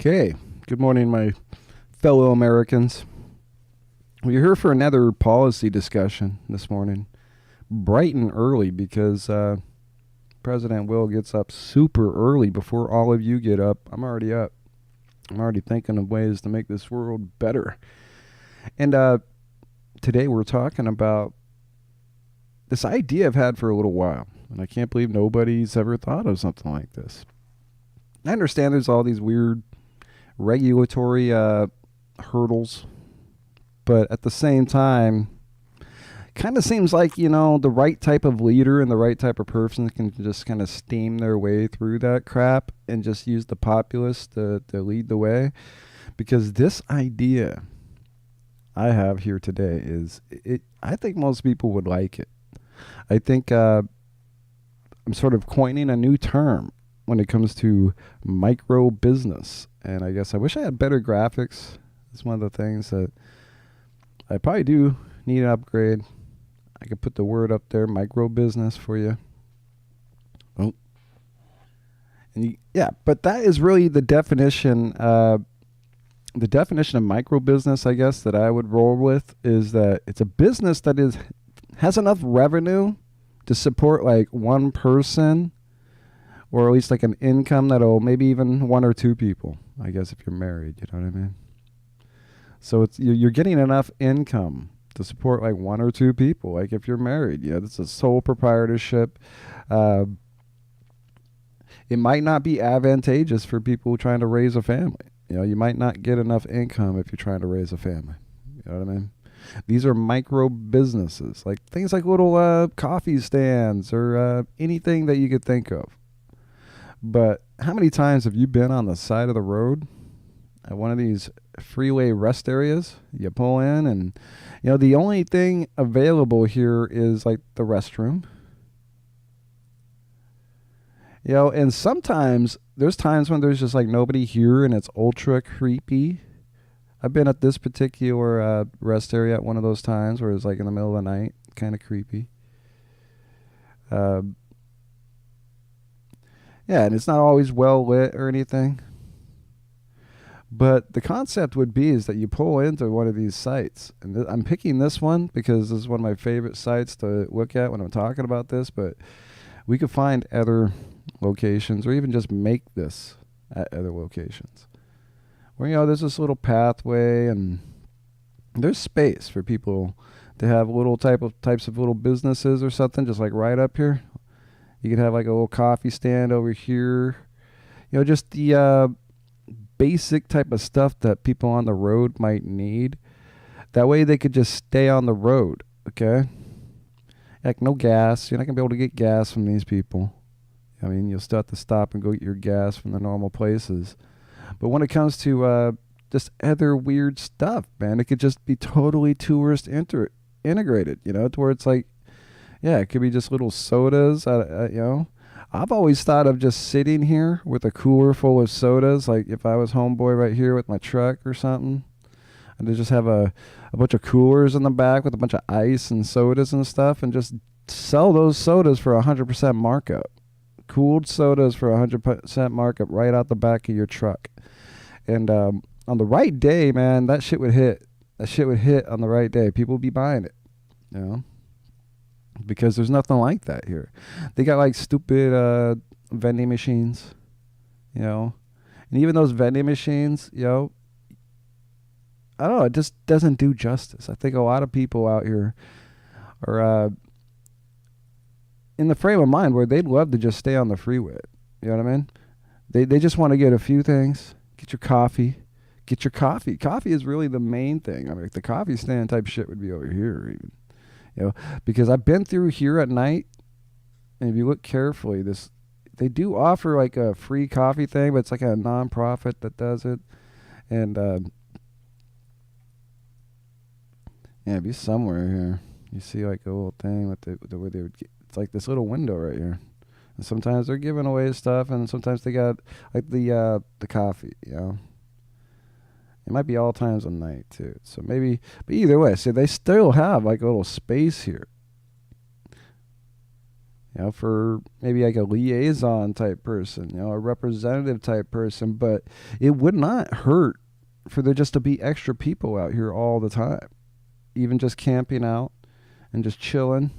Okay, good morning, my fellow Americans. We're here for another policy discussion this morning, bright and early, because President Will gets up super early before all of you get up. I'm already up. I'm already thinking of ways to make this world better. And today we're talking about this idea I've had for a little while, and I can't believe nobody's ever thought of something like this. I understand there's all these weird regulatory hurdles, but at the same time, kind of seems like, the right type of leader and the right type of person can just kind of steam their way through that crap and just use the populace to lead the way. Because this idea I have here today I think most people would like it. I think I'm sort of coining a new term when it comes to micro business. And I guess I wish I had better graphics. It's one of the things that I probably do need an upgrade. I could put the word up there, micro business, for you. Oh. And but that is really the definition. The definition of micro business, I guess, that I would roll with is that it's a business that has enough revenue to support like one person, or at least like an income that'll maybe even one or two people, I guess, if you're married, you know what I mean? So you're getting enough income to support like one or two people, like if you're married. It's a sole proprietorship. It might not be advantageous for people trying to raise a family. You might not get enough income if you're trying to raise a family. You know what I mean? These are micro businesses, like things like little coffee stands or anything that you could think of. But how many times have you been on the side of the road at one of these freeway rest areas? You pull in and, the only thing available here is like the restroom. And sometimes there's times when there's just like nobody here and it's ultra creepy. I've been at this particular rest area at one of those times where it's like in the middle of the night, kind of creepy. Yeah, and it's not always well lit or anything. But the concept would be is that you pull into one of these sites. And I'm picking this one because this is one of my favorite sites to look at when I'm talking about this. But we could find other locations or even just make this at other locations. Where, there's this little pathway and there's space for people to have little types of little businesses or something, just like right up here. You could have like a little coffee stand over here. Just the basic type of stuff that people on the road might need. That way they could just stay on the road, okay? Like no gas. You're not going to be able to get gas from these people. I mean, you'll still have to stop and go get your gas from the normal places. But when it comes to just other weird stuff, man, it could just be totally tourist integrated, to where it's like, yeah, it could be just little sodas. I've always thought of just sitting here with a cooler full of sodas. Like if I was homeboy right here with my truck or something, and to just have a bunch of coolers in the back with a bunch of ice and sodas and stuff, and just sell those sodas for 100% markup. Cooled sodas for 100% markup right out the back of your truck. And on the right day, man, that shit would hit. That shit would hit on the right day. People would be buying it, because there's nothing like that here. They got like stupid vending machines, and even those vending machines, I don't know, it just doesn't do justice. I think a lot of people out here are in the frame of mind where they'd love to just stay on the freeway. You know what I mean? They just want to get a few things. Get your coffee. Coffee is really the main thing. I mean, the coffee stand type shit would be over here even. Because I've been through here at night, and if you look carefully, they do offer like a free coffee thing, but it's like a non-profit that does it. And if you're somewhere here, you see like a little thing with where they would get, it's like this little window right here. And sometimes they're giving away stuff, and sometimes they got like the coffee, It might be all times of night too. So maybe, but either way, so they still have like a little space here. for maybe like a liaison type person, a representative type person. But it would not hurt for there just to be extra people out here all the time, even just camping out and just chilling.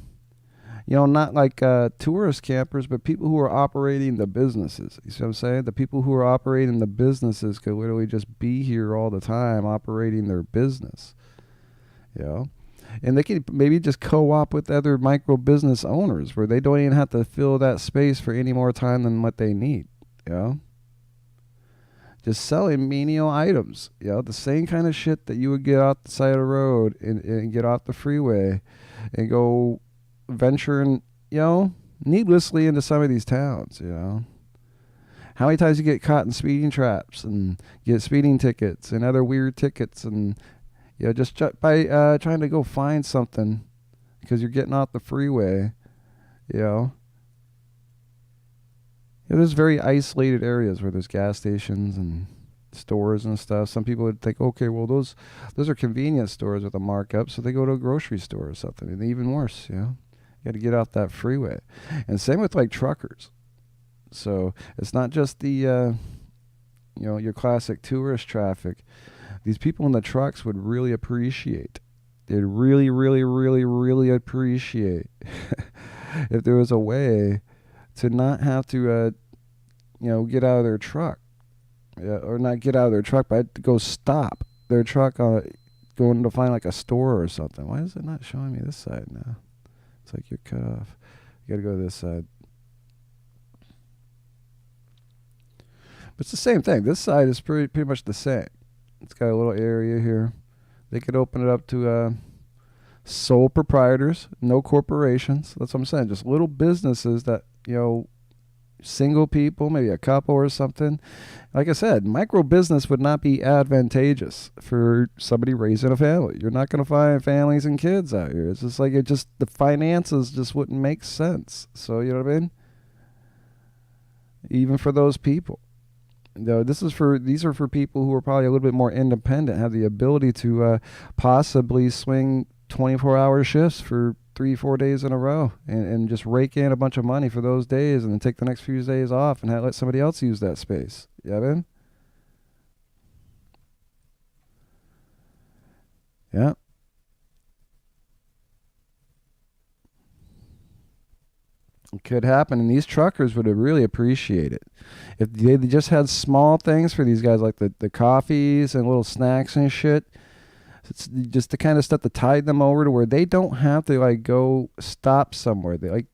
Not like tourist campers, but people who are operating the businesses. You see what I'm saying? The people who are operating the businesses could literally just be here all the time operating their business. And they could maybe just co-op with other micro business owners where they don't even have to fill that space for any more time than what they need. Just selling menial items. The same kind of shit that you would get off the side of the road and get off the freeway and go venturing, needlessly into some of these towns. How many times you get caught in speeding traps and get speeding tickets and other weird tickets, and just by trying to go find something because you're getting off the freeway. There's very isolated areas where there's gas stations and stores and stuff. Some people would think, okay, well, those are convenience stores with a markup, so they go to a grocery store or something. And even worse, you got to get off that freeway. And same with like truckers. So it's not just the your classic tourist traffic. These people in the trucks would really appreciate. They'd really, really, really, really appreciate if there was a way to not have to get out of their truck, or not get out of their truck, but to go stop their truck going to find like a store or something. Why is it not showing me this side now? It's like you're cut off. You got to go to this side. But it's the same thing. This side is pretty much the same. It's got a little area here. They could open it up to sole proprietors, no corporations. That's what I'm saying. Just little businesses that, single people, maybe a couple or something. Like I said, micro business would not be advantageous for somebody raising a family. You're not going to find families and kids out here. It's just like the finances just wouldn't make sense. So, you know what I mean? Even for those people. These are for people who are probably a little bit more independent, have the ability to possibly swing 24-hour shifts for 3-4 days in a row and just rake in a bunch of money for those days and then take the next few days off and let somebody else use that space. You know what I mean? Yeah. It could happen, and these truckers would really appreciate it if they just had small things for these guys, like the coffees and little snacks and shit. It's just the kind of stuff to tide them over to where they don't have to like go stop somewhere. They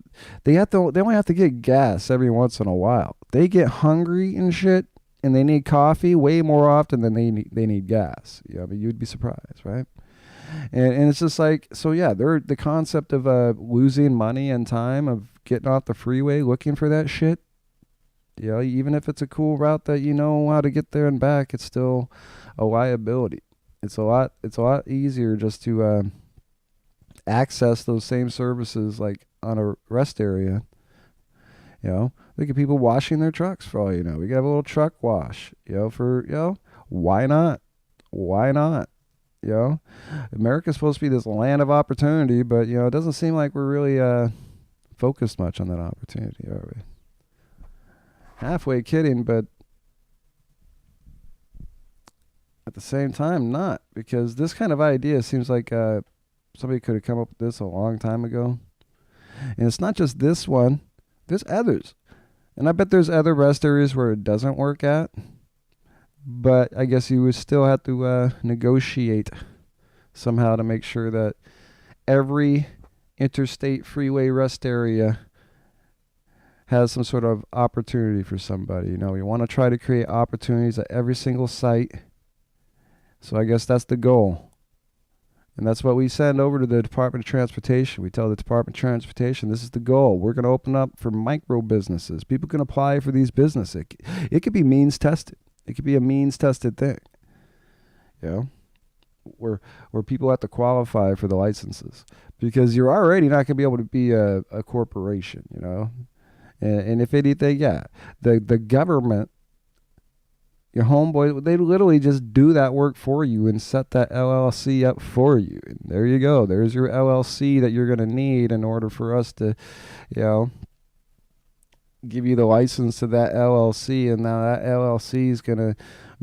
only have to get gas every once in a while. They get hungry and shit, and they need coffee way more often than they need gas. You'd be surprised, right? And it's just like, so yeah, they're the concept of losing money and time, of getting off the freeway looking for that shit. Even if it's a cool route that you know how to get there and back, it's still a liability. It's a lot easier just to access those same services like on a rest area. Look at people washing their trucks for all you know. We got a little truck wash, why not? Why not? America's supposed to be this land of opportunity, but it doesn't seem like we're really focused much on that opportunity, are we? Halfway kidding, but at the same time not, because this kind of idea seems like somebody could have come up with this a long time ago. And it's not just this one, there's others, and I bet there's other rest areas where it doesn't work at. But I guess you would still have to negotiate somehow to make sure that every interstate freeway rest area has some sort of opportunity for somebody. We want to try to create opportunities at every single site. So I guess that's the goal. And that's what we send over to the Department of Transportation. We tell the Department of Transportation, this is the goal. We're going to open up for micro businesses. People can apply for these businesses. It could be means tested. It could be a means-tested thing, where people have to qualify for the licenses, because you're already not going to be able to be a corporation, And if anything, the government, your homeboy, they literally just do that work for you and set that LLC up for you. And there you go. There's your LLC that you're going to need in order for us to, give you the license to that LLC, and now that LLC is going to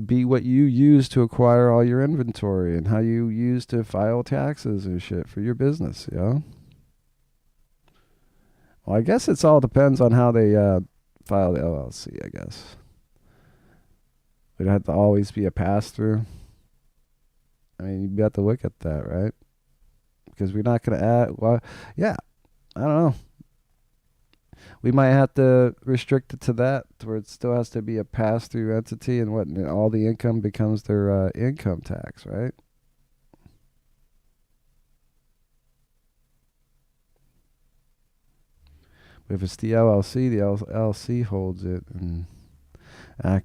be what you use to acquire all your inventory and how you use to file taxes and shit for your business, you know? Well, I guess it's all depends on how they file the LLC, I guess. It'd have to always be a pass-through. I mean, you have to look at that, right? Because we're not going to add, well, yeah, I don't know. We might have to restrict it to that, where it still has to be a pass-through entity, and what all the income becomes their income tax, right? But if it's the LLC, the LLC holds it, and yeah,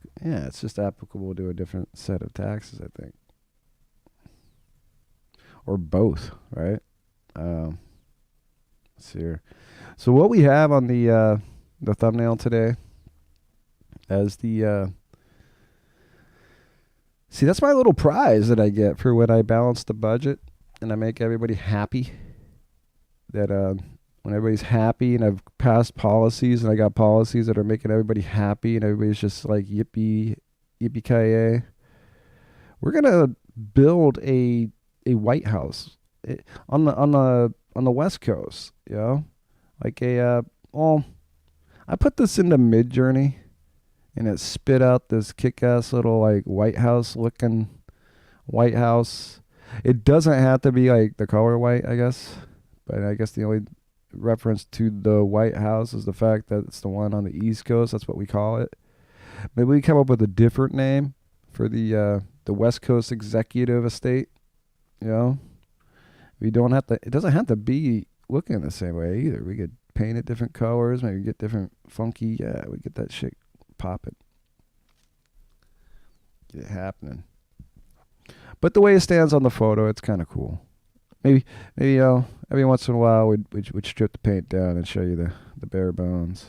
it's just applicable to a different set of taxes, I think, or both, right? Let's see here. So what we have on the thumbnail today as the see, that's my little prize that I get for when I balance the budget and I make everybody happy. That when everybody's happy and I've passed policies and I got policies that are making everybody happy and everybody's just like yippee ki-yay. We're gonna build a White House on the West Coast, you know, like well, I put this into Midjourney, and it spit out this kick-ass little like White House looking White House. It doesn't have to be like the color white, I guess, but I guess the only reference to the White House is the fact that it's the one on the East Coast. That's what we call it. Maybe we come up with a different name for the West Coast Executive Estate. You know, we don't have to. It doesn't have to be looking the same way either. We could paint it different colors. Maybe get different funky. Yeah, we get that shit popping. Get it happening. But the way it stands on the photo, it's kind of cool. Maybe every once in a while we'd strip the paint down and show you the bare bones.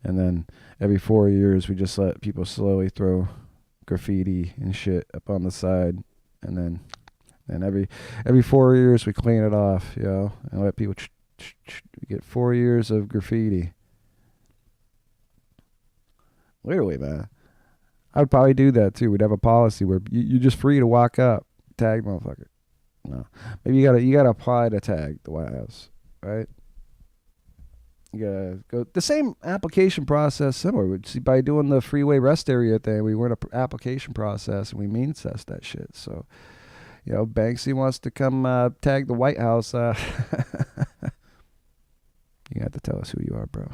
And then every 4 years we just let people slowly throw graffiti and shit up on the side, and then every 4 years we clean it off, you know, and let people get 4 years of graffiti. Literally, man. I would probably do that too. We'd have a policy where you're just free to walk up, tag motherfucker. No, maybe you gotta apply to tag the White House, right? You gotta go the same application process, similar. See, by doing the freeway rest area thing, we run an application process and we mean test that shit. So, you know, Banksy wants to come tag the White House. You have to tell us who you are, bro. At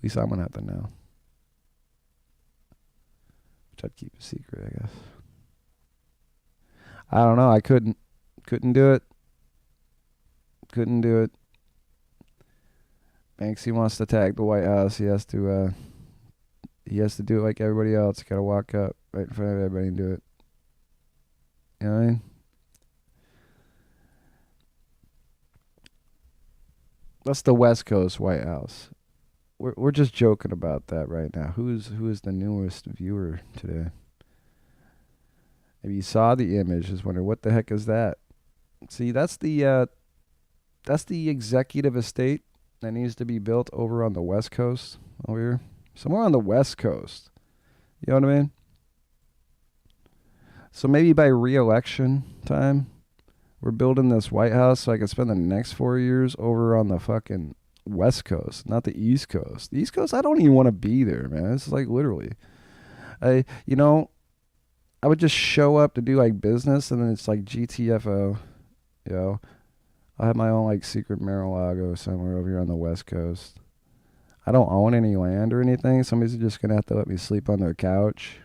least I'm gonna have to know. Which I'd keep a secret, I guess. I don't know. I couldn't do it. Couldn't do it. Banksy wants to tag the White House. He has to do it like everybody else. Got to walk up right in front of everybody and do it. You know what I mean? That's the West Coast White House. We're just joking about that right now. Who is the newest viewer today? If you saw the image, just wondering what the heck is that? See, that's the executive estate that needs to be built over on the West Coast, over here, somewhere on the West Coast. You know what I mean? So maybe by re-election time, we're building this White House so I can spend the next 4 years over on the fucking West Coast, not the East Coast. The East Coast, I don't even want to be there, man. It's like literally, I would just show up to do like business, and then it's like GTFO, you know. I have my own like secret Mar-a-Lago somewhere over here on the West Coast. I don't own any land or anything. Somebody's just gonna have to let me sleep on their couch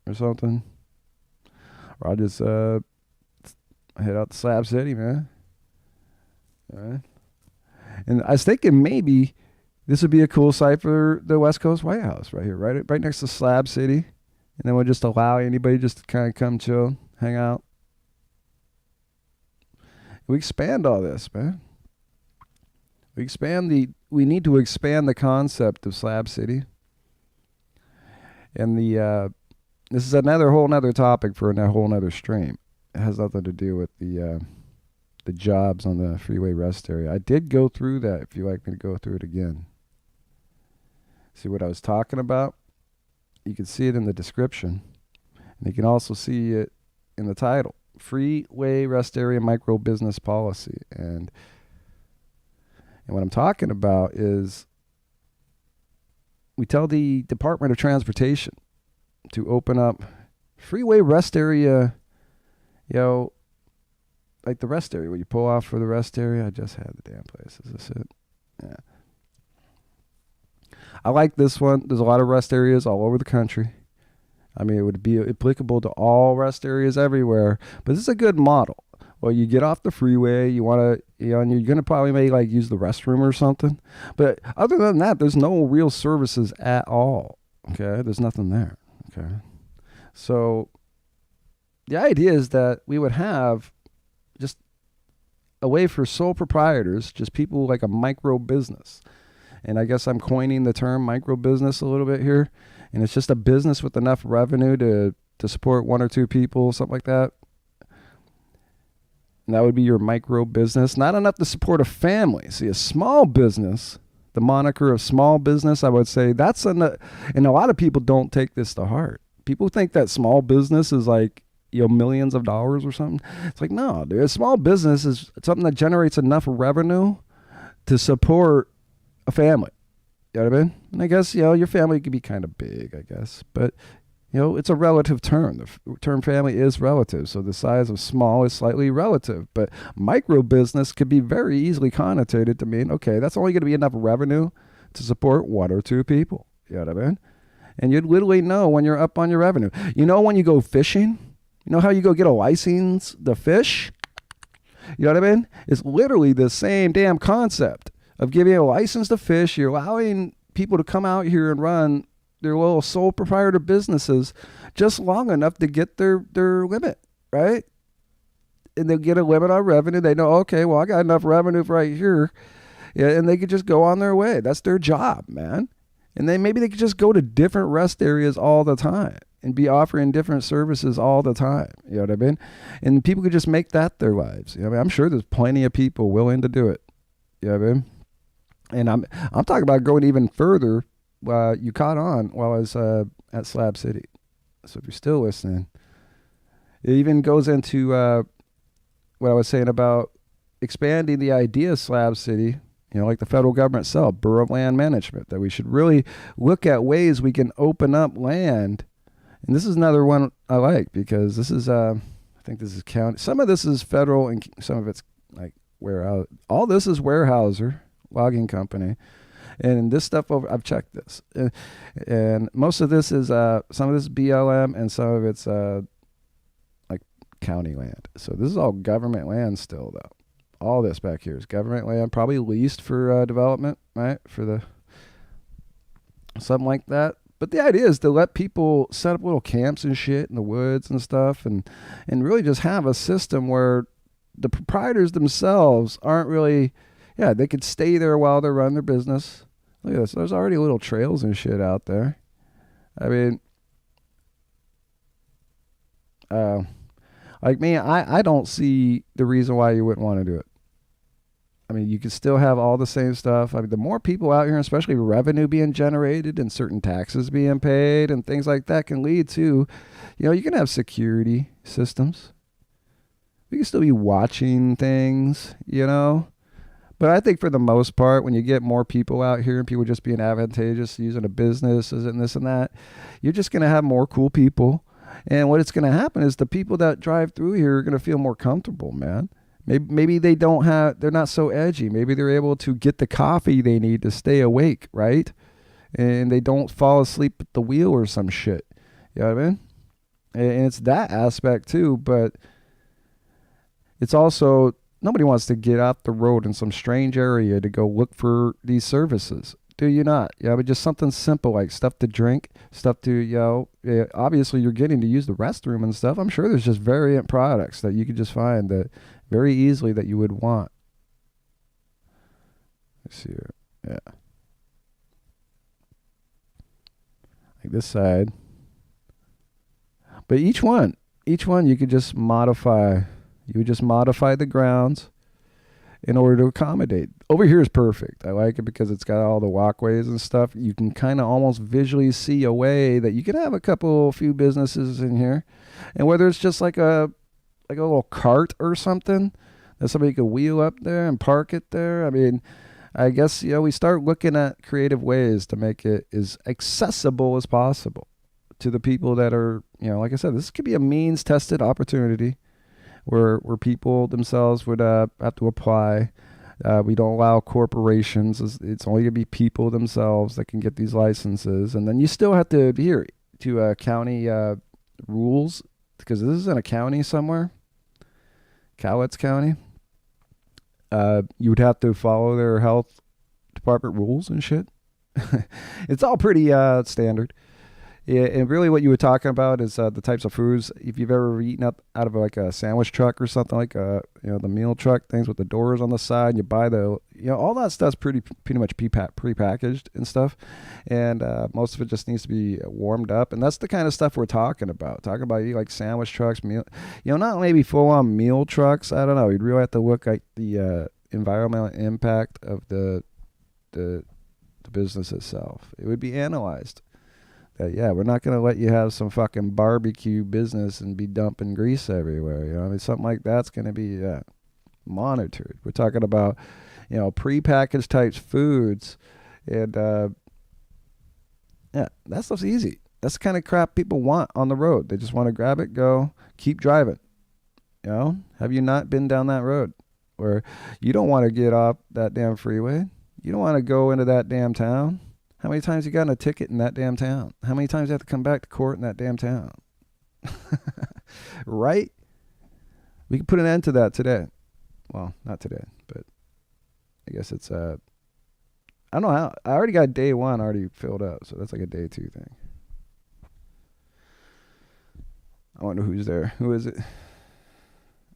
or something, or I'll just head out to Slab City, man. All right. And I was thinking maybe this would be a cool site for the West Coast White House right here, right next to Slab City. And then we'll just allow anybody just to kind of come chill, hang out. We expand all this, man. We need to expand the concept of Slab City. And this is whole nother topic for a whole nother stream. It has nothing to do with the the jobs on the freeway rest area. I did go through that if you'd like me to go through it again. See what I was talking about? You can see it in the description. And you can also see it in the title. Freeway Rest Area Micro Business Policy. And what I'm talking about is we tell the Department of Transportation to open up freeway rest area, like the rest area where you pull off for the rest area. I just had the damn place. Is this it? Yeah. I like this one. There's a lot of rest areas all over the country. I mean, it would be applicable to all rest areas everywhere, but this is a good model. Well, you get off the freeway, you want to, and you're going to probably maybe use the restroom or something. But other than that, there's no real services at all. Okay. There's nothing there. Okay. So the idea is that we would have just a way for sole proprietors, just people like a micro business. And I guess I'm coining the term micro business a little bit here. And it's just a business with enough revenue to support one or two people, something like that. And that would be your micro business. Not enough to support a family. See, a small business, the moniker of small business, I would say that's and a lot of people don't take this to heart. People think that small business is millions of dollars or something. It's like, no, dude, a small business is something that generates enough revenue to support a family. You know what I mean? And I guess, your family could be kind of big, I guess. But, it's a relative term. The term family is relative. So the size of small is slightly relative. But micro business could be very easily connotated to mean, okay, that's only going to be enough revenue to support one or two people. You know what I mean? And you'd literally know when you're up on your revenue. When you go fishing, how you go get a license to fish? You know what I mean? It's literally the same damn concept of giving you a license to fish. You're allowing people to come out here and run their little sole proprietor businesses just long enough to get their limit, right? And they'll get a limit on revenue. They know, okay, well, I got enough revenue right here. Yeah, and they could just go on their way. That's their job, man. And maybe they could just go to different rest areas all the time and be offering different services all the time. You know what I mean? And people could just make that their lives. I'm sure there's plenty of people willing to do it. You know what I mean? And I'm talking about going even further. You caught on while I was at Slab City. So if you're still listening, it even goes into what I was saying about expanding the idea of Slab City, like the federal government itself, Bureau of Land Management, that we should really look at ways we can open up land. And this is another one I like because this is, I think this is county. Some of this is federal and some of it's like warehouse. All this is Weyerhaeuser logging company. And this stuff I've checked this. And most of this is, some of this is BLM and some of it's like county land. So this is all government land still though. All this back here is government land, probably leased for development, right? For something like that. But the idea is to let people set up little camps and shit in the woods and stuff and really just have a system where the proprietors themselves aren't really, they could stay there while they're running their business. Look at this. There's already little trails and shit out there. I mean, like me, I don't see the reason why you wouldn't want to do it. I mean, you can still have all the same stuff. I mean, the more people out here, especially revenue being generated and certain taxes being paid and things like that can lead to, you can have security systems. We can still be watching things, But I think for the most part, when you get more people out here and people just being advantageous, using a business and this and that, you're just going to have more cool people. And what it's going to happen is the people that drive through here are going to feel more comfortable, man. Maybe they're not so edgy. Maybe they're able to get the coffee they need to stay awake, right? And they don't fall asleep at the wheel or some shit. You know what I mean? And it's that aspect too, but it's also, nobody wants to get off the road in some strange area to go look for these services. Do you not? But just something simple like stuff to drink, stuff to, obviously you're getting to use the restroom and stuff. I'm sure there's just variant products that you could just find that very easily that you would want. Let's see here. Yeah. Like this side. But each one you could just modify. You would just modify the grounds. in order to accommodate. Over here is perfect. I like it because it's got all the walkways and stuff. You can kind of almost visually see a way that you could have a few businesses in here. And whether it's just like a little cart or something that somebody could wheel up there and park it there. I mean, I guess, we start looking at creative ways to make it as accessible as possible to the people that are, like I said, this could be a means tested opportunity where people themselves would have to apply. We don't allow corporations. It's only going to be people themselves that can get these licenses. And then you still have to adhere to county rules, because this is in a county somewhere, Cowlitz County. You would have to follow their health department rules and shit. It's all pretty standard. Yeah, and really what you were talking about is the types of foods. If you've ever eaten up out of like a sandwich truck or something, like the meal truck things with the doors on the side, you buy all that stuff's pretty much pre-packaged and stuff, and most of it just needs to be warmed up, and that's the kind of stuff we're talking about. Like sandwich trucks, meal, not maybe full-on meal trucks. I don't know. You'd really have to look at the environmental impact of the business itself. It would be analyzed. We're not going to let you have some fucking barbecue business and be dumping grease everywhere. Something like that's going to be monitored. We're talking about, prepackaged types foods, and that stuff's easy. That's the kind of crap people want on the road. They just want to grab it, go, keep driving. Have you not been down that road where you don't want to get off that damn freeway? You don't want to go into that damn town. How many times you got in a ticket in that damn town? How many times you have to come back to court in that damn town? Right? We can put an end to that today. Well, not today, but I guess it's I don't know how. I already got day one already filled up, so that's like a day two thing. I wonder who's there. Who is it?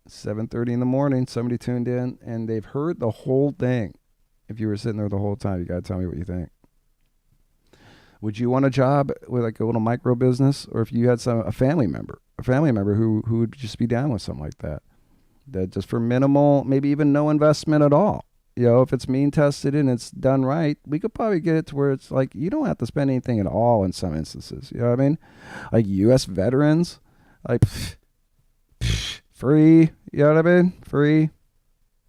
7:30 in the morning. Somebody tuned in and they've heard the whole thing. If you were sitting there the whole time, you gotta tell me what you think. Would you want a job with like a little micro business, or if you had a family member who would just be down with something like that just for minimal, maybe even no investment at all? If it's mean tested and it's done right, we could probably get it to where it's like you don't have to spend anything at all in some instances. You know what I mean? Like US veterans, like free. You know what I mean? Free.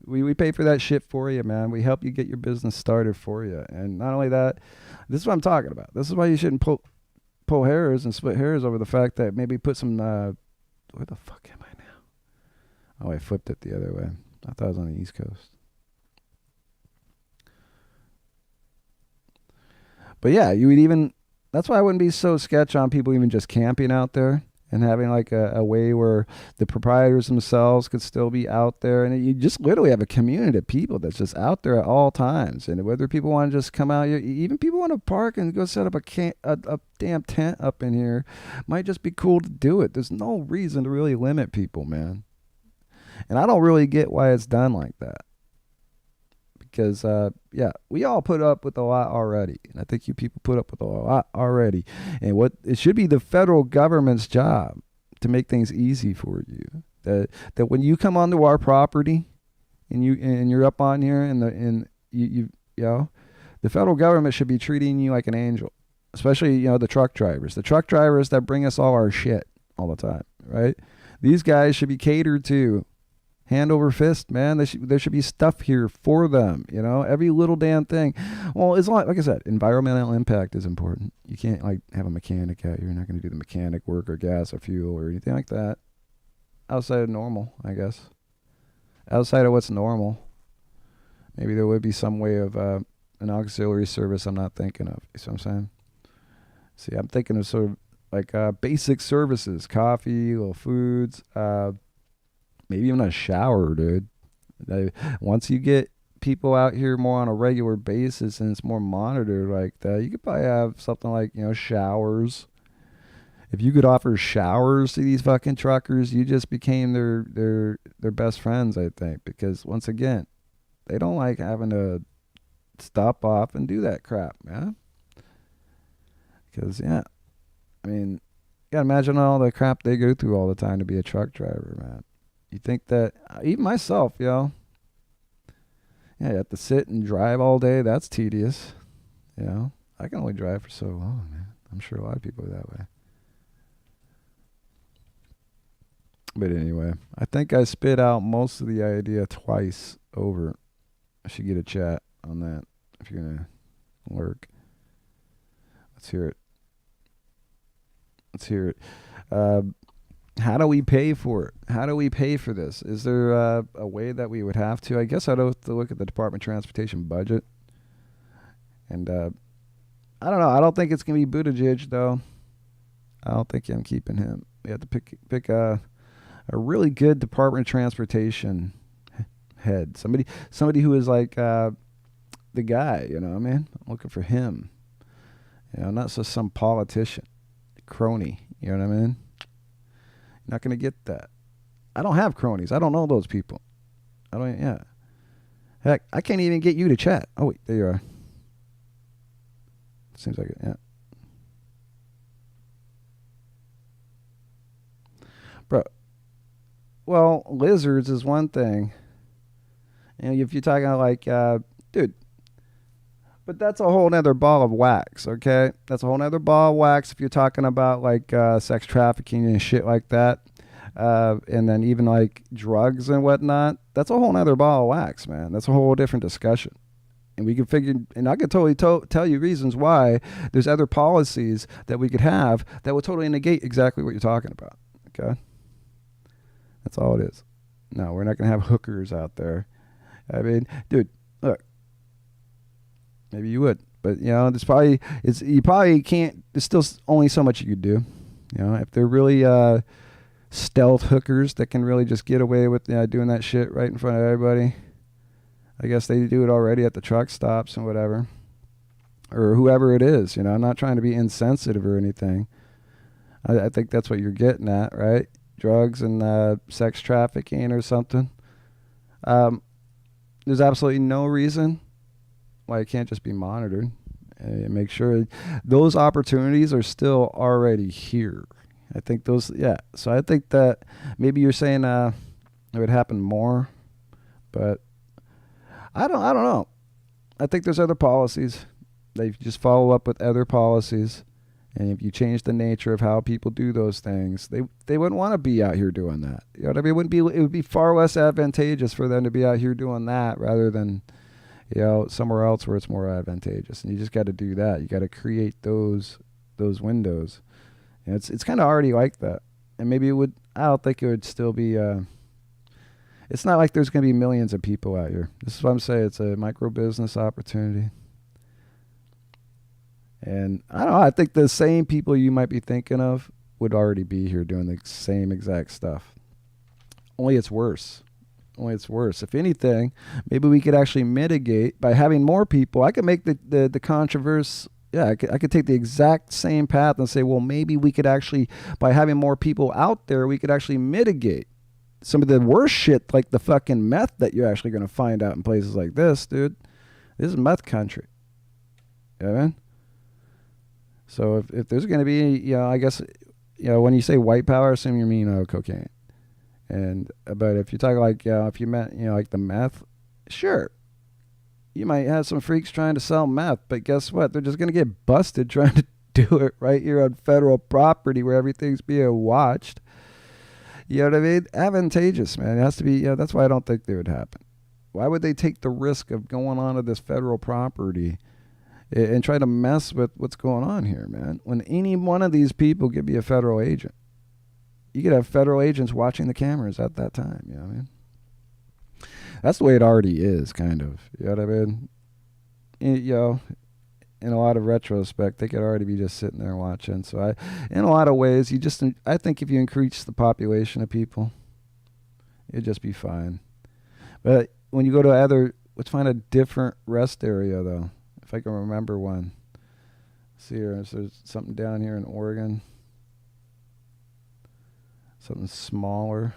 We pay for that shit for you, man. We help you get your business started for you. And not only that, this is what I'm talking about. This is why you shouldn't pull hairs and split hairs over the fact that maybe put some, where the fuck am I now? Oh, I flipped it the other way. I thought I was on the East Coast. But yeah, that's why I wouldn't be so sketch on people even just camping out there. And having like a way where the proprietors themselves could still be out there. And you just literally have a community of people that's just out there at all times. And whether people want to just come out here, even people want to park and go set up a damn tent up in here, might just be cool to do it. There's no reason to really limit people, man. And I don't really get why it's done like that. Because, we all put up with a lot already. And I think you people put up with a lot already. And it should be the federal government's job to make things easy for you. That when you come onto our property and you're up on here and the federal government should be treating you like an angel. Especially, the truck drivers. The truck drivers that bring us all our shit all the time, right? These guys should be catered to. Hand over fist, man. There should be stuff here for them, every little damn thing. Well, it's like I said, environmental impact is important. You can't like have a mechanic out here. You're not going to do the mechanic work or gas or fuel or anything like that. Outside of normal, I guess. Outside of what's normal. Maybe there would be some way of an auxiliary service I'm not thinking of. You see what I'm saying? See, I'm thinking of sort of like basic services, coffee, little foods, maybe even a shower, dude. Once you get people out here more on a regular basis and it's more monitored like that, you could probably have something like, showers. If you could offer showers to these fucking truckers, you just became their best friends, I think. Because once again, they don't like having to stop off and do that crap, man. Because, you gotta imagine all the crap they go through all the time to be a truck driver, man. You think that, even myself, Yeah, you have to sit and drive all day. That's tedious. You know, I can only drive for so long, man. I'm sure a lot of people are that way. But anyway, I think I spit out most of the idea twice over. I should get a chat on that if you're gonna lurk. Let's hear it. Let's hear it. How do we pay for it? How do we pay for this? Is there a way that we would have to? I guess I'd have to look at the Department of Transportation budget. And I don't know. I don't think it's going to be Buttigieg, though. I don't think I'm keeping him. We have to pick a really good Department of Transportation head. Somebody who is like the guy, you know what I mean? I'm looking for him. You know, not just some politician, crony, you know what I mean? You're not going to get that. I don't have cronies. I don't know those people. Yeah. Heck, I can't even get you to chat. Oh, wait, there you are. Seems like it, yeah. Bro, well, lizards is one thing. And if you're talking like, dude, but that's a whole nother ball of wax, okay? That's a whole nother ball of wax if you're talking about like sex trafficking and shit like that. And then even like drugs and whatnot. That's a whole nother ball of wax, man. That's a whole different discussion. And we can figure, and I could totally tell you reasons why there's other policies that we could have that would totally negate exactly what you're talking about, okay? That's all it is. No, we're not going to have hookers out there. I mean, dude, look. Maybe you would, but you know, you probably can't. There's still only so much you could do. You know, if they're really stealth hookers that can really just get away with doing that shit right in front of everybody. I guess they do it already at the truck stops and whatever, or whoever it is. You know, I'm not trying to be insensitive or anything. I think that's what you're getting at, right? Drugs and sex trafficking or something. There's absolutely no reason why it can't just be monitored and make sure those opportunities are still already here. I think those, yeah. So I think that maybe you're saying it would happen more, but I don't know. I think there's other policies. They just follow up with other policies, and if you change the nature of how people do those things, they wouldn't want to be out here doing that. You know what I mean? It would be far less advantageous for them to be out here doing that rather than somewhere else where it's more advantageous. And you just got to do that. You got to create those windows. And it's kind of already like that. And maybe it would. I don't think it would still be. It's not like there's going to be millions of people out here. This is what I'm saying. It's a micro business opportunity. And I don't know. I think the same people you might be thinking of would already be here doing the same exact stuff. Only it's worse. If anything, maybe we could actually mitigate by having more people. I could make the controversy. Yeah, I could take the exact same path and say, well, maybe we could actually, by having more people out there, we could actually mitigate some of the worst shit, like the fucking meth that you're actually going to find out in places like this, dude. This is meth country. You know what I mean? So if there's going to be, I guess, when you say white power, I assume you mean cocaine. But if you're talking like, if you meant, like the meth, sure. You might have some freaks trying to sell meth, but guess what? They're just going to get busted trying to do it right here on federal property where everything's being watched. You know what I mean? Advantageous, man. It has to be, that's why I don't think they would happen. Why would they take the risk of going onto this federal property and try to mess with what's going on here, man? When any one of these people could be a federal agent. You could have federal agents watching the cameras at that time, you know what I mean? That's the way it already is, kind of. You know what I mean? In a lot of retrospect, they could already be just sitting there watching. So in a lot of ways, I think if you increase the population of people, it'd just be fine. But when you go to let's find a different rest area, though. If I can remember one. Let's see here, so there's something down here in Oregon. Something smaller.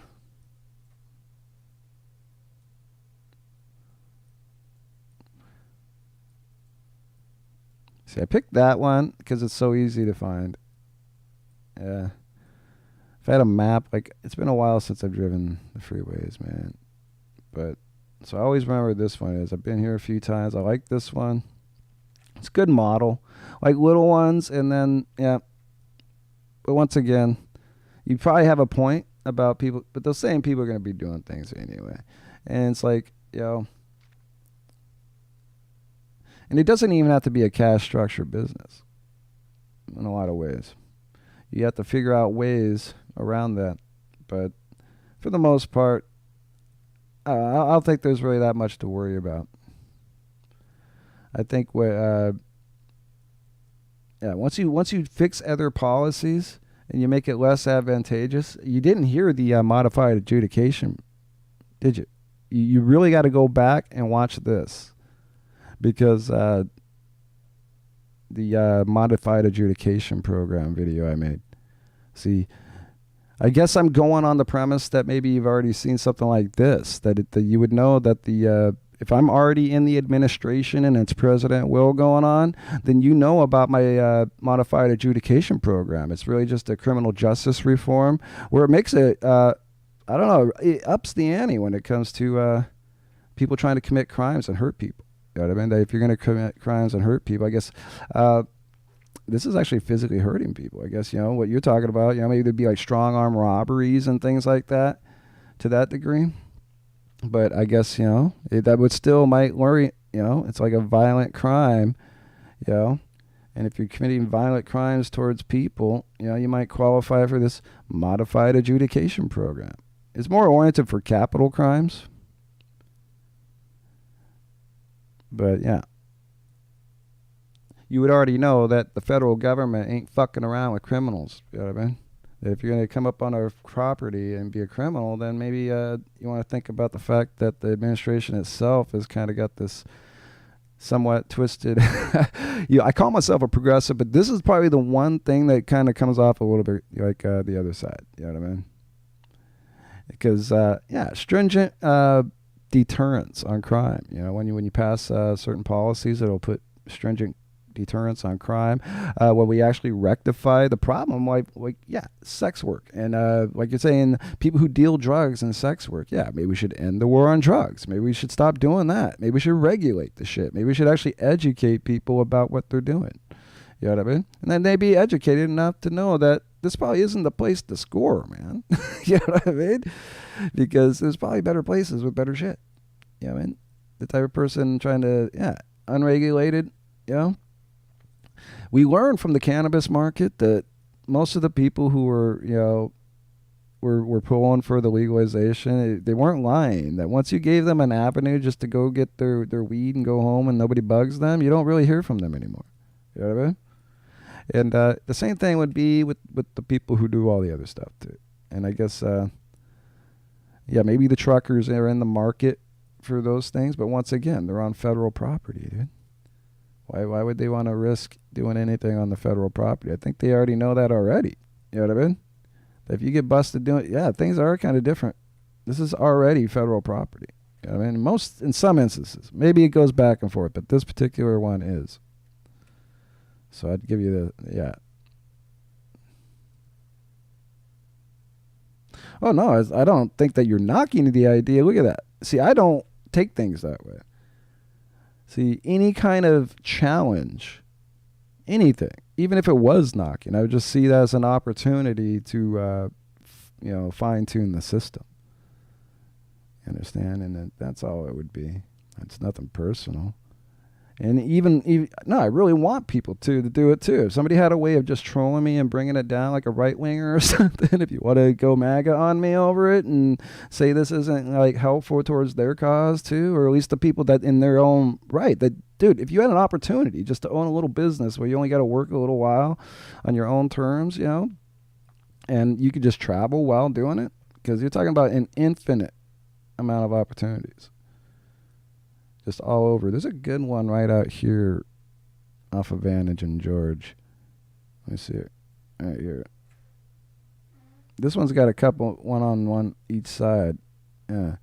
See, I picked that one because it's so easy to find. Yeah. If I had a map, like, it's been a while since I've driven the freeways, man. But So I always remember this one is. I've been here a few times. I like this one. It's a good model. Like little ones, and then, yeah. But once again, you probably have a point about people, but those same people are going to be doing things anyway. And it's like, and it doesn't even have to be a cash structure business in a lot of ways. You have to figure out ways around that. But for the most part, I don't think there's really that much to worry about. I think once you fix other policies and you make it less advantageous, you didn't hear the modified adjudication, did you? You really got to go back and watch this, because the modified adjudication program video I made. See, I guess I'm going on the premise that maybe you've already seen something like this, that you would know that if I'm already in the administration and it's President Will going on, then you know about my modified adjudication program. It's really just a criminal justice reform where it makes it, I don't know, it ups the ante when it comes to people trying to commit crimes and hurt people. You know what I mean? If you're going to commit crimes and hurt people, I guess this is actually physically hurting people. I guess, what you're talking about, maybe there'd be like strong arm robberies and things like that to that degree. But I guess, that would still might worry, it's like a violent crime, and if you're committing violent crimes towards people, you might qualify for this modified adjudication program. It's more oriented for capital crimes. But yeah, you would already know that the federal government ain't fucking around with criminals. You know what I mean? If you're going to come up on our property and be a criminal, then maybe you want to think about the fact that the administration itself has kind of got this somewhat twisted. I call myself a progressive, but this is probably the one thing that kind of comes off a little bit like the other side. You know what I mean? Because, stringent deterrence on crime. When you pass certain policies, it'll put stringent deterrence on crime. When we actually rectify the problem, like sex work, and like you're saying, people who deal drugs and sex work. Yeah, maybe we should end the war on drugs. Maybe we should stop doing that. Maybe we should regulate the shit. Maybe we should actually educate people about what they're doing. You know what I mean? And then they be educated enough to know that this probably isn't the place to score, man. You know what I mean? Because there's probably better places with better shit. You know what I mean? The type of person trying to, unregulated, We learned from the cannabis market that most of the people who were, were pulling for the legalization, they weren't lying. That once you gave them an avenue just to go get their weed and go home and nobody bugs them, you don't really hear from them anymore. You know what I mean? And the same thing would be with the people who do all the other stuff too. And I guess, maybe the truckers are in the market for those things, but once again, they're on federal property, dude. Why would they want to risk doing anything on the federal property? I think they already know that already. You know what I mean? If you get busted doing, things are kind of different. This is already federal property. You know what I mean? In some instances, maybe it goes back and forth, but this particular one is. So I'd give you Oh, no, I don't think that you're knocking the idea. Look at that. See, I don't take things that way. See, any kind of challenge, anything, even if it was knocking, I would just see that as an opportunity to, fine-tune the system. You understand? And that's all it would be. It's nothing personal. And I really want people to do it too. If somebody had a way of just trolling me and bringing it down like a right winger or something, if you want to go MAGA on me over it and say this isn't like helpful towards their cause too, or at least the people that in their own right, that dude, if you had an opportunity just to own a little business where you only got to work a little while on your own terms, and you could just travel while doing it, because you're talking about an infinite amount of opportunities. Just all over. There's a good one right out here off of Vantage and George. Let me see it. Right here. This one's got a couple, one on one each side. Yeah.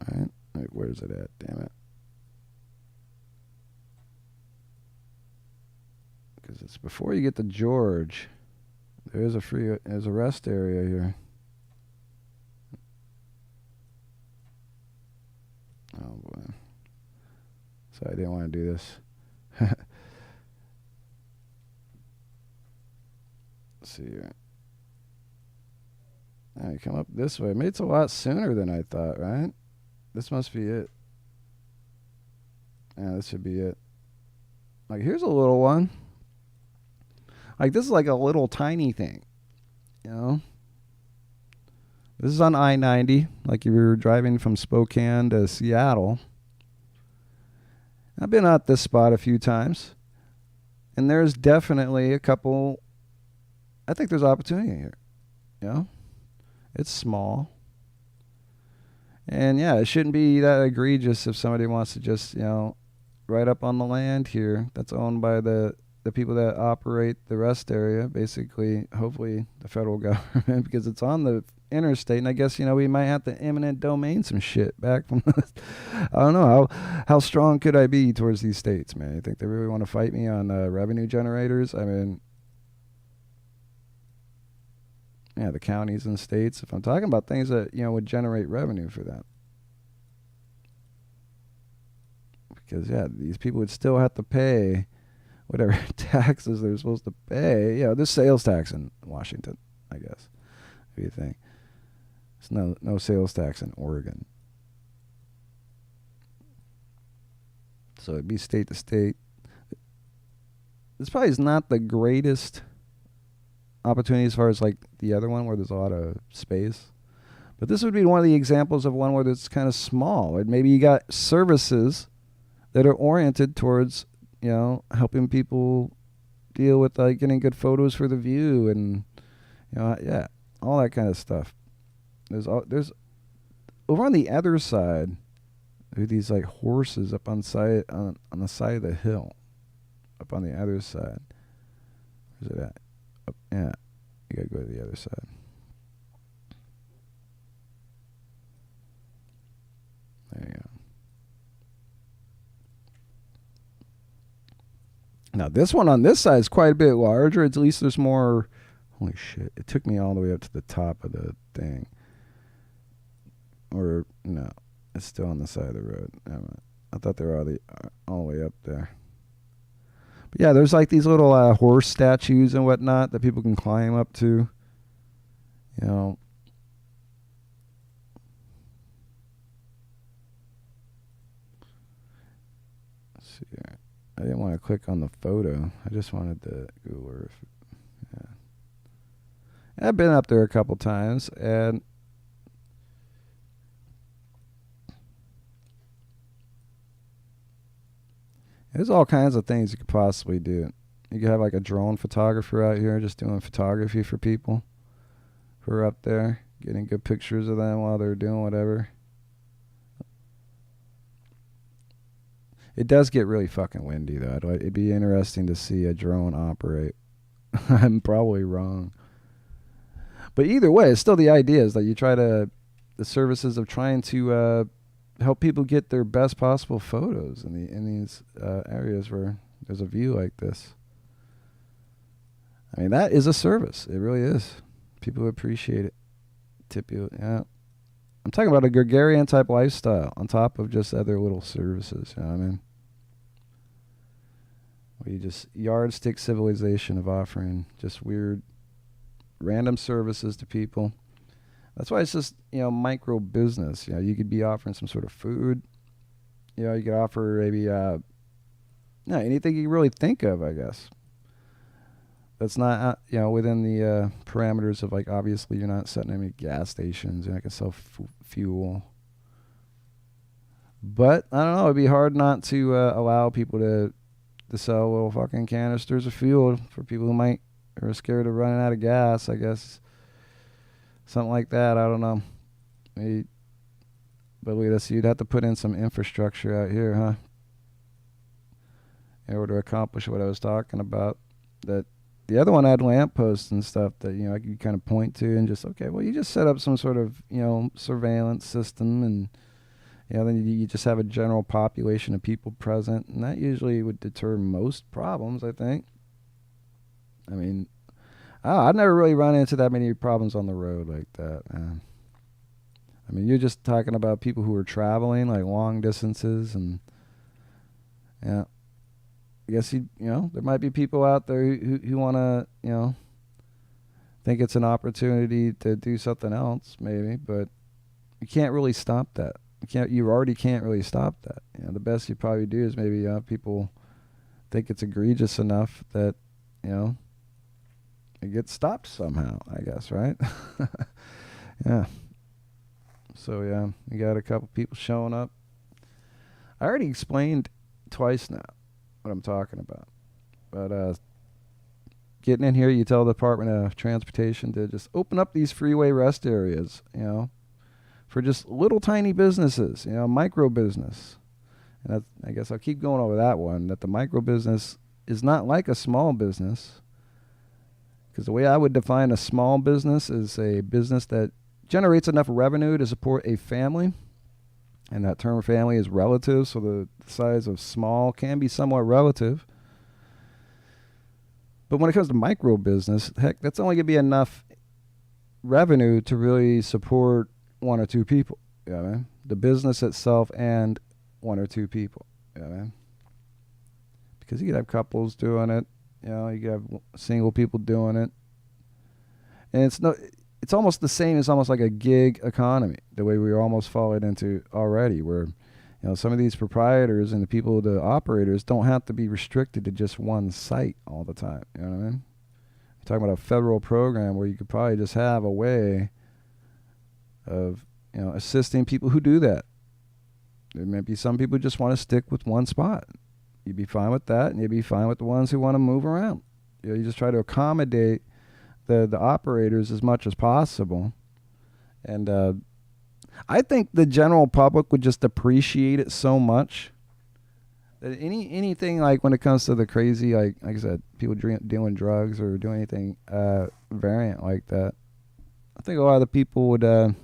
All right. Where's it at? Damn it. Because it's before you get to George. There's a rest area here. Oh boy. So I didn't want to do this. Let's see here. I come up this way. Maybe it's a lot sooner than I thought, right? This must be it. Yeah, this should be it. Like, here's a little one. Like, this is like a little tiny thing, you know? This is on I-90, like if you're driving from Spokane to Seattle. I've been at this spot a few times, and there's definitely a couple. I think there's opportunity here, you know? It's small. And yeah, it shouldn't be that egregious if somebody wants to just, you know, right up on the land here that's owned by the people that operate the rest area, basically, hopefully the federal government, because it's on the interstate. And I guess, you know, we might have to eminent domain some shit back from this. I don't know. How strong could I be towards these states, man? You think they really want to fight me on revenue generators? I mean, yeah, the counties and states, if I'm talking about things that, you know, would generate revenue for them. Because, yeah, these people would still have to pay whatever taxes they're supposed to pay. You know, there's sales tax in Washington, I guess. What do you think? There's no sales tax in Oregon. So it'd be state to state. This probably is not the greatest opportunity as far as like the other one where there's a lot of space. But this would be one of the examples of one where it's kind of small. And maybe you got services that are oriented towards, you know, helping people deal with like getting good photos for the view and, you know, yeah, all that kind of stuff. There's over on the other side, there are these like horses up on the side of the hill, up on the other side. Where's it at? Up, yeah, you gotta go to the other side. There you go. Now, this one on this side is quite a bit larger. At least there's more. Holy shit. It took me all the way up to the top of the thing. Or, no. It's still on the side of the road. I thought they were all the way up there. But yeah, there's like these little horse statues and whatnot that people can climb up to. You know. Let's see here. I didn't want to click on the photo. I just wanted the Google Earth. Yeah. I've been up there a couple times, and there's all kinds of things you could possibly do. You could have like a drone photographer out here just doing photography for people who are up there, getting good pictures of them while they're doing whatever. It does get really fucking windy, though. It'd be interesting to see a drone operate. I'm probably wrong. But either way, it's still the idea is that you try to, the services of trying to help people get their best possible photos in these areas where there's a view like this. I mean, that is a service. It really is. People appreciate it. Tip you, yeah. I'm talking about a gregarian type lifestyle on top of just other little services. You know what I mean? Where you just yardstick civilization of offering just weird, random services to people. That's why it's just, you know, micro business. You know, you could be offering some sort of food. You know, you could offer maybe, anything you really think of, I guess. That's not, you know, within the parameters of, like, obviously you're not setting any gas stations. You're not going to sell fuel. But, I don't know, it'd be hard not to allow people to sell little fucking canisters of fuel for people who might are scared of running out of gas, I guess. Something like that, I don't know. But wait, so you'd have to put in some infrastructure out here, huh? In order to accomplish what I was talking about. That the other one had lampposts and stuff that, you know, I could kind of point to and just, okay, well, you just set up some sort of, you know, surveillance system and, you know, then you just have a general population of people present, and that usually would deter most problems, I think. I mean, I've never really run into that many problems on the road like that, man. I mean, you're just talking about people who are traveling like long distances, and yeah, I guess there might be people out there who want to think it's an opportunity to do something else, maybe, but you can't really stop that. You already can't really stop that. The best you probably do is maybe people think it's egregious enough that it gets stopped somehow, I guess, right? Yeah. So yeah, you got a couple people showing up. I already explained twice now what I'm talking about, but getting in here, you tell the Department of Transportation to just open up these freeway rest areas, for just little tiny businesses, micro business. And I guess I'll keep going over that one, that the micro business is not like a small business. Because the way I would define a small business is a business that generates enough revenue to support a family. And that term family is relative, so the size of small can be somewhat relative. But when it comes to micro business, heck, that's only going to be enough revenue to really support one or two people. You know what I mean? The business itself and one or two people. You know what I mean? Because you could have couples doing it. You could have single people doing it. And it's almost the same as almost like a gig economy, the way we're almost falling into already, where some of these proprietors and the operators don't have to be restricted to just one site all the time. You know what I mean? You're talking about a federal program where you could probably just have a way of assisting people who do that. There may be some people who just want to stick with one spot. You'd be fine with that, and you'd be fine with the ones who want to move around. You just try to accommodate the operators as much as possible. And I think the general public would just appreciate it so much that anything like when it comes to the crazy, like I said, people doing drugs or doing anything variant like that, I think a lot of the people would, the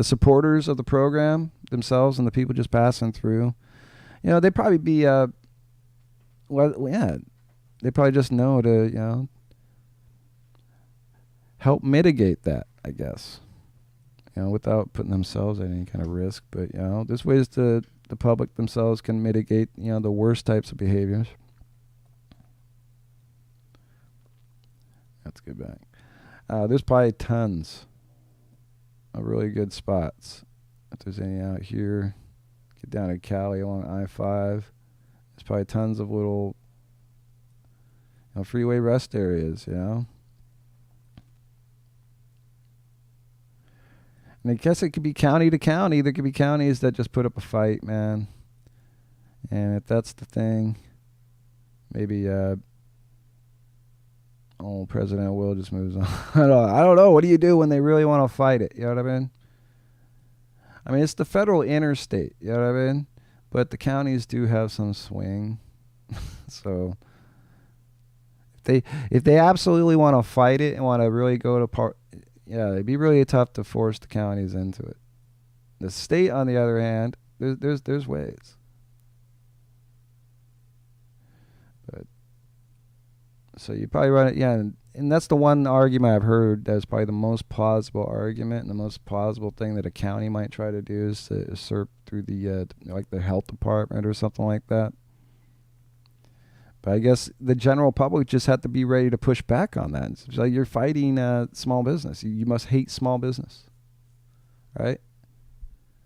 supporters of the program themselves and the people just passing through, they'd probably be, they probably just know to, help mitigate that, I guess, without putting themselves at any kind of risk. But, there's ways the public themselves can mitigate, the worst types of behaviors. Let's get back. There's probably tons of really good spots. If there's any out here, get down to Cali along I-5. There's probably tons of little freeway rest areas, And I guess it could be county to county. There could be counties that just put up a fight, man. And if that's the thing, maybe President Will just moves on. I don't know. What do you do when they really want to fight it? You know what I mean? I mean, it's the federal interstate. You know what I mean? But the counties do have some swing. So if they absolutely want to fight it and want to really go to it'd be really tough to force the counties into it. The state, on the other hand, there's ways. But so you probably run it, and that's the one argument I've heard that's probably the most plausible argument, and the most plausible thing that a county might try to do is to usurp through the like the health department or something like that. But I guess the general public just have to be ready to push back on that. It's like you're fighting small business. You must hate small business, right?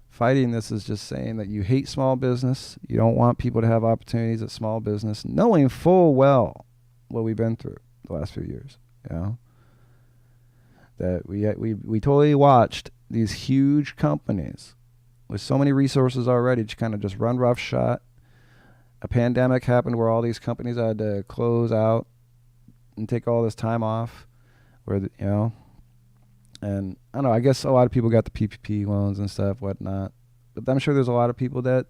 Fighting this is just saying that you hate small business. You don't want people to have opportunities at small business, knowing full well what we've been through the last few years. That we totally watched these huge companies with so many resources already to kind of just run roughshod. A pandemic happened where all these companies had to close out and take all this time off, and I don't know, I guess a lot of people got the PPP loans and stuff, whatnot. But I'm sure there's a lot of people that,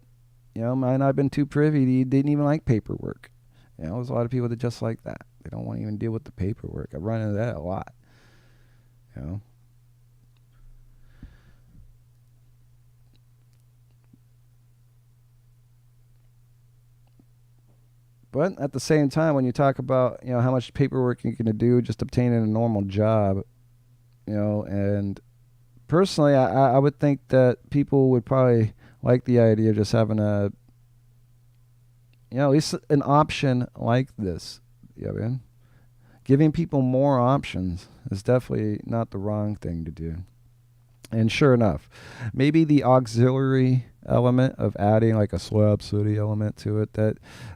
might not have been too privy, didn't even like paperwork. There's a lot of people that just like that. They don't want to even deal with the paperwork. I run into that a lot, But at the same time, when you talk about, how much paperwork you're going to do just obtaining a normal job, and personally, I would think that people would probably like the idea of just having a, at least an option like this. Yeah, man. Giving people more options is definitely not the wrong thing to do. And sure enough, maybe the auxiliary element of adding like a slab city element to it,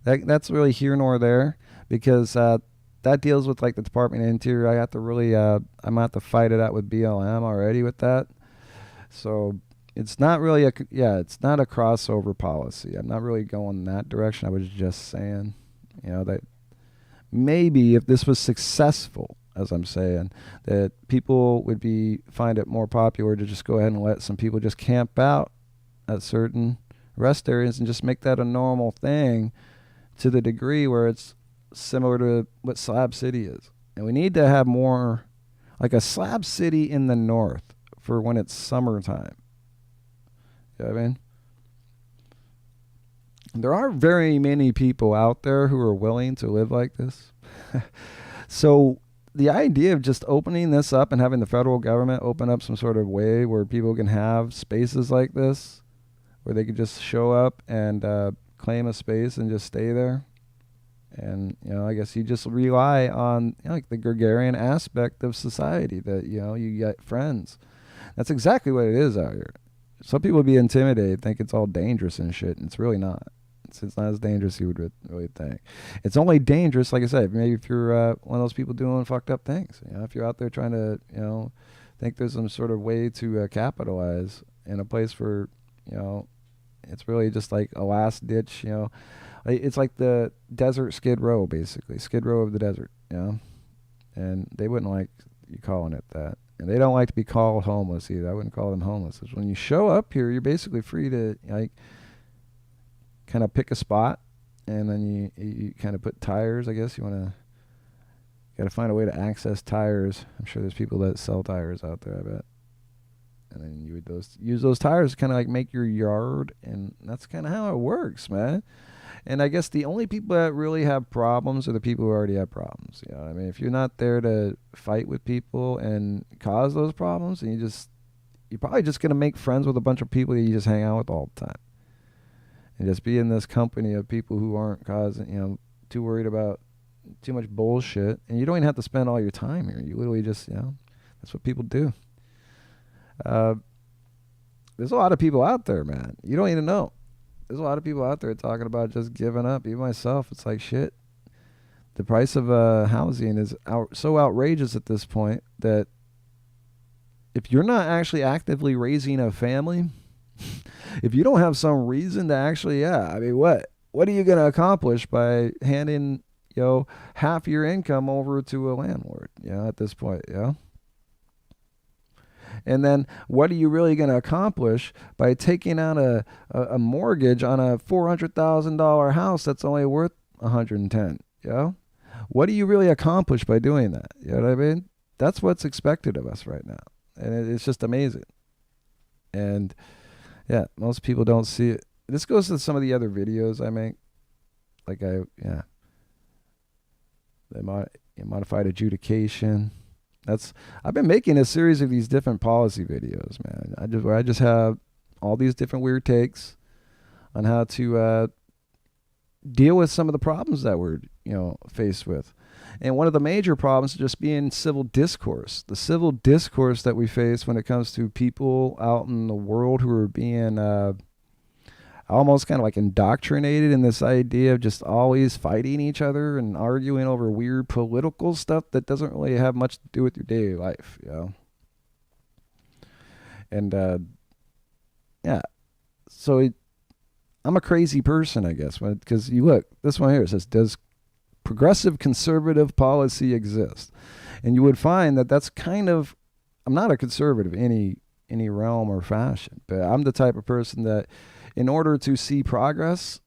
that's really here nor there, because that deals with like the Department of Interior. I have to really I'm gonna have to fight it out with BLM already with that. So it's not really it's not a crossover policy. I'm not really going in that direction. I was just saying, that maybe if this was successful, as I'm saying, that people would find it more popular to just go ahead and let some people just camp out at certain rest areas and just make that a normal thing to the degree where it's similar to what Slab City is. And we need to have more like a Slab City in the north for when it's summertime. You know what I mean? There aren't very many people out there who are willing to live like this. So the idea of just opening this up and having the federal government open up some sort of way where people can have spaces like this, where they could just show up and claim a space and just stay there. And, I guess you just rely on like the gregarian aspect of society that, you get friends. That's exactly what it is out here. Some people would be intimidated, think it's all dangerous and shit, and it's really not. It's not as dangerous as you would really think. It's only dangerous, like I said, maybe if you're one of those people doing fucked up things. If you're out there trying to, think there's some sort of way to capitalize in a place where, it's really just like a last ditch, It's like the desert Skid Row, basically. Skid Row of the desert, And they wouldn't like you calling it that. And they don't like to be called homeless either. I wouldn't call them homeless. Because when you show up here, you're basically free to, kind of pick a spot, and then you kind of put tires. I guess you got to find a way to access tires. I'm sure there's people that sell tires out there, I bet. And then you would use those tires to kind of like make your yard, and that's kind of how it works, man. And I guess the only people that really have problems are the people who already have problems. I mean, if you're not there to fight with people and cause those problems, and you're probably just gonna make friends with a bunch of people that you just hang out with all the time. And just be in this company of people who aren't causing, too worried about too much bullshit. And you don't even have to spend all your time here. You literally just, that's what people do. There's a lot of people out there, man. You don't even know. There's a lot of people out there talking about just giving up. Even myself, it's like shit. The price of housing is so outrageous at this point that if you're not actually actively raising a family, if you don't have some reason to actually, I mean, what are you going to accomplish by handing, half your income over to a landlord, at this point, And then what are you really going to accomplish by taking out a mortgage on a $400,000 house that's only worth $110,000, What do you really accomplish by doing that? You know what I mean? That's what's expected of us right now. And it's just amazing. And yeah, most people don't see it. This goes to some of the other videos I make. Like the modified adjudication. I've been making a series of these different policy videos, man. I just have all these different weird takes on how to deal with some of the problems that we're faced with. And one of the major problems is just being civil discourse. The civil discourse that we face when it comes to people out in the world who are being almost kind of like indoctrinated in this idea of just always fighting each other and arguing over weird political stuff that doesn't really have much to do with your daily life, And so I'm a crazy person, I guess, because you look, this one here, it says, does progressive conservative policy exist? And you would find that that's kind of, I'm not a conservative in any realm or fashion, but I'm the type of person that in order to see progress,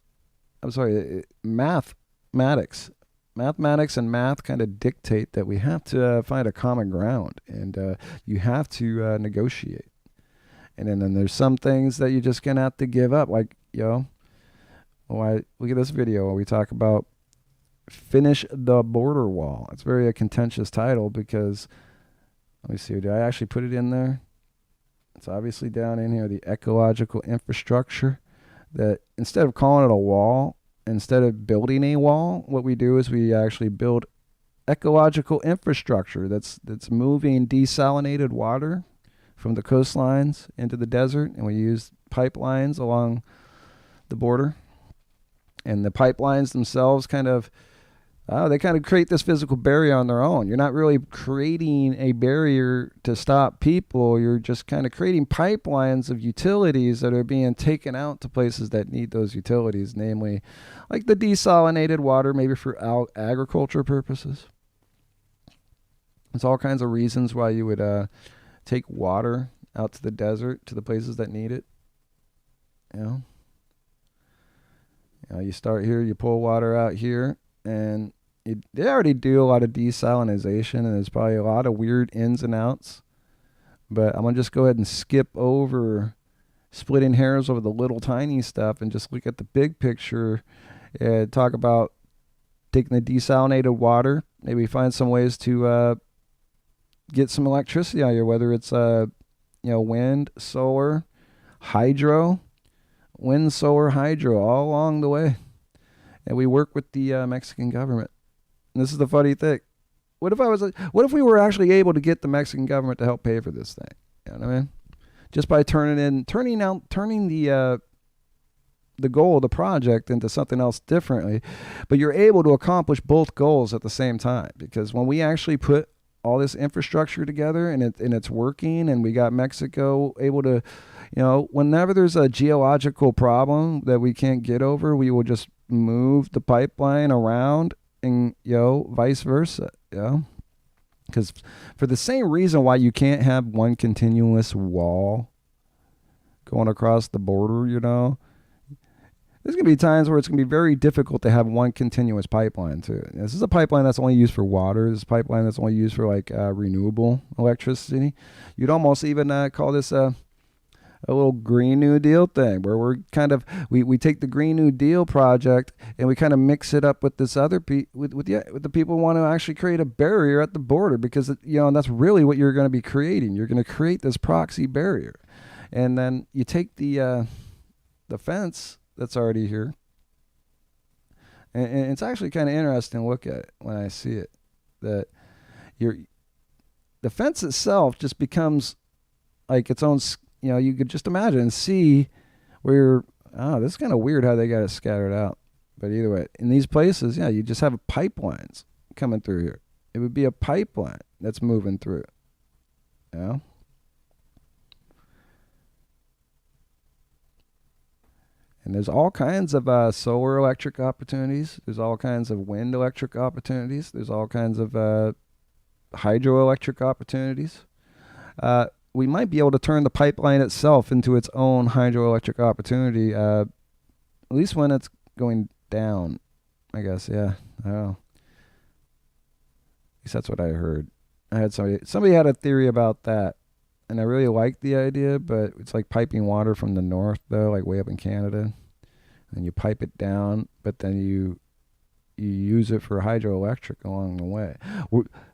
mathematics and math kind of dictate that we have to find a common ground, and you have to negotiate. And then there's some things that you're just going to have to give up. Like, look at this video where we talk about finish the border wall. It's very a contentious title because, let me see, did I actually put it in there? It's obviously down in here, the ecological infrastructure, that instead of calling it a wall, instead of building a wall, what we do is we actually build ecological infrastructure that's moving desalinated water from the coastlines into the desert, and we use pipelines along the border. And the pipelines themselves they kind of create this physical barrier on their own. You're not really creating a barrier to stop people. You're just kind of creating pipelines of utilities that are being taken out to places that need those utilities, namely like the desalinated water, maybe for agriculture purposes. There's all kinds of reasons why you would take water out to the desert, to the places that need it. You know, you start here, you pull water out here, and they already do a lot of desalinization, and there's probably a lot of weird ins and outs. But I'm going to just go ahead and skip over splitting hairs over the little tiny stuff and just look at the big picture and talk about taking the desalinated water, maybe find some ways to get some electricity out here, whether it's wind, solar, hydro, wind, solar, hydro, all along the way. And we work with the Mexican government. And this is the funny thing. What if we were actually able to get the Mexican government to help pay for this thing? You know what I mean? Just by turning the goal of the project into something else differently, but you're able to accomplish both goals at the same time. Because when we actually put all this infrastructure together and it's working, and we got Mexico able to, whenever there's a geological problem that we can't get over, we will just move the pipeline around, and vice versa. Because for the same reason why you can't have one continuous wall going across the border, there's going to be times where it's going to be very difficult to have one continuous pipeline too. This is a pipeline that's only used for water. This is a pipeline that's only used for renewable electricity. You'd almost even call this a little Green New Deal thing, where we're we take the Green New Deal project and we kind of mix it up with this other with the people who want to actually create a barrier at the border, because and that's really what you're going to be creating. You're going to create this proxy barrier, and then you take the fence that's already here, and it's actually kind of interesting to look at it when I see it, that the fence itself just becomes like its own. You could just imagine and see where this is kind of weird how they got it scattered out. But either way, in these places, you just have pipelines coming through here. It would be a pipeline that's moving through. And there's all kinds of solar electric opportunities. There's all kinds of wind electric opportunities. There's all kinds of hydroelectric opportunities. We might be able to turn the pipeline itself into its own hydroelectric opportunity, at least when it's going down, I guess. Yeah, I don't know. At least that's what I heard. I had somebody had a theory about that, and I really liked the idea, but it's like piping water from the north, though, like way up in Canada, and you pipe it down, but then you use it for hydroelectric along the way.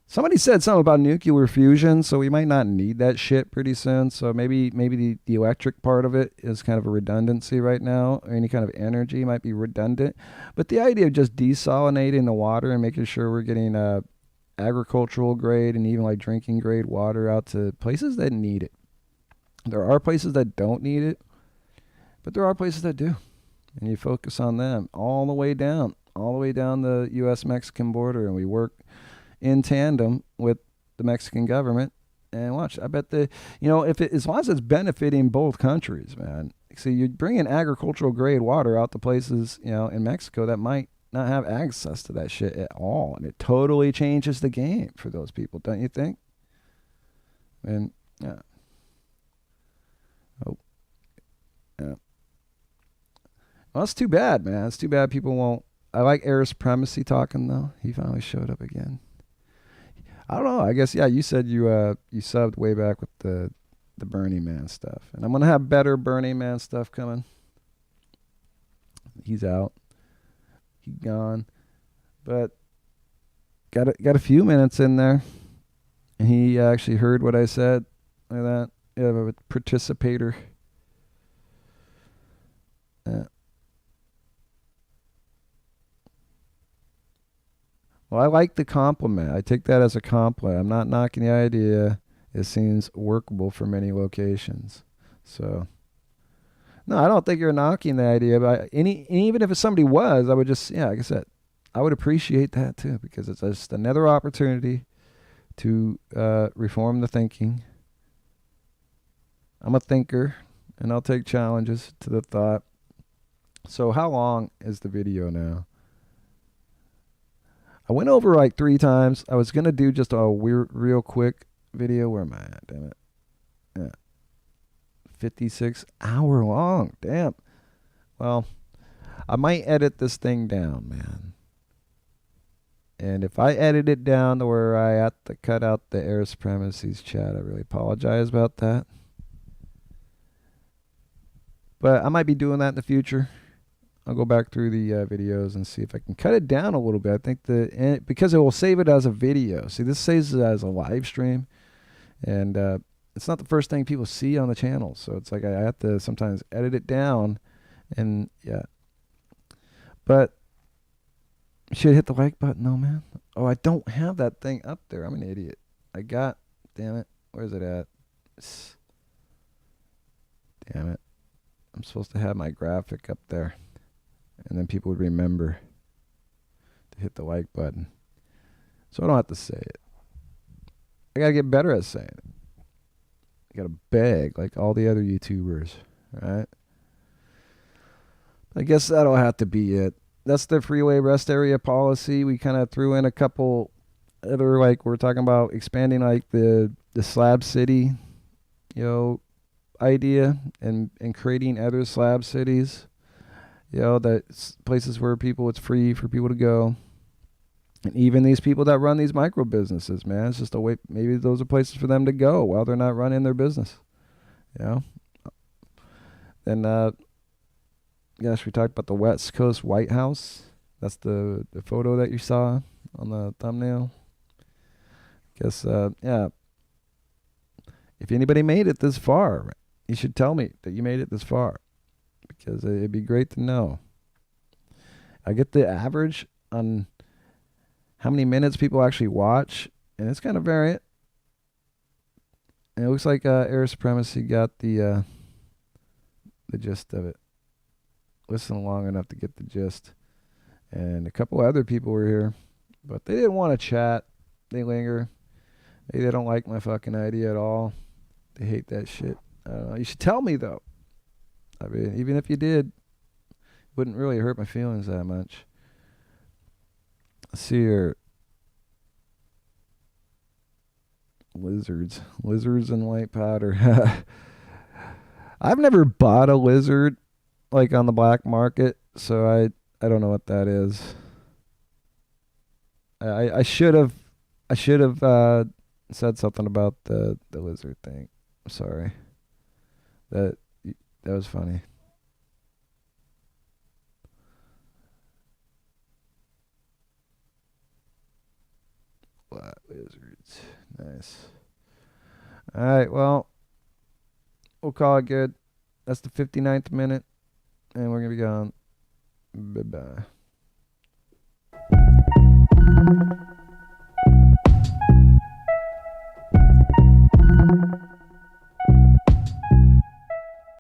Somebody said something about nuclear fusion, so we might not need that shit pretty soon. So maybe the electric part of it is kind of a redundancy right now. Or any kind of energy might be redundant. But the idea of just desalinating the water and making sure we're getting agricultural grade and even like drinking grade water out to places that need it. There are places that don't need it, but there are places that do. And you focus on them all the way down the US-Mexican border, and we work in tandem with the Mexican government. And watch, I bet as long as it's benefiting both countries, man. See, you bring in agricultural grade water out to places, in Mexico that might not have access to that shit at all, and it totally changes the game for those people, don't you think? And yeah. Oh, yeah. Well, it's too bad, man. It's too bad people won't. I like air supremacy talking, though. He finally showed up again. I don't know. I guess, yeah, you said you subbed way back with the Burning Man stuff. And I'm going to have better Burning Man stuff coming. He's out. He's gone. But got a few minutes in there. And he actually heard what I said. Look at that. participator. Well, I like the compliment. I take that as a compliment. I'm not knocking the idea. It seems workable for many locations. So, no, I don't think you're knocking the idea. But even if somebody was, I would just, yeah, like I said, I would appreciate that too, because it's just another opportunity to reform the thinking. I'm a thinker, and I'll take challenges to the thought. So, how long is the video now? I went over like 3 times. I was going to do just a real quick video. Where am I at? Damn it. Yeah. 56 hour long. Damn. Well, I might edit this thing down, man. And if I edit it down to where I have to cut out the air supremacies chat, I really apologize about that. But I might be doing that in the future. I'll go back through the videos and see if I can cut it down a little bit. I think because it will save it as a video. See, this saves it as a live stream, and it's not the first thing people see on the channel. So it's like I have to sometimes edit it down, and yeah. But you should hit the like button, though, man. Oh, I don't have that thing up there. I'm an idiot. Damn it. Where's it at? Damn it. I'm supposed to have my graphic up there. And then people would remember to hit the like button. So I don't have to say it. I got to get better at saying it. I got to beg like all the other YouTubers, right? I guess that'll have to be it. That's the freeway rest area policy. We kind of threw in a couple other, like we're talking about expanding like the slab city, idea and creating other slab cities. That's places where it's free for people to go. And even these people that run these micro businesses, man, it's just a way. Maybe those are places for them to go while they're not running their business. Then, gosh, we talked about the West Coast White House. That's the photo that you saw on the thumbnail. Guess, yeah. If anybody made it this far, you should tell me that you made it this far, because it'd be great to know. I get the average on how many minutes people actually watch, and it's kind of variant. And it looks like air supremacy got the gist of it. Listen long enough to get the gist. And a couple other people were here, but they didn't want to chat. They linger. Maybe they don't like my fucking idea at all. They hate that shit. I don't know. You should tell me, though. I mean, even if you did, it wouldn't really hurt my feelings that much. Let's see here. Lizards and white powder. I've never bought a lizard like on the black market, so I don't know what that is. I should have said something about the lizard thing. I'm sorry. That was funny. Black lizards. Nice. All right, well, we'll call it good. That's the 59th minute, and we're going to be gone. Bye-bye.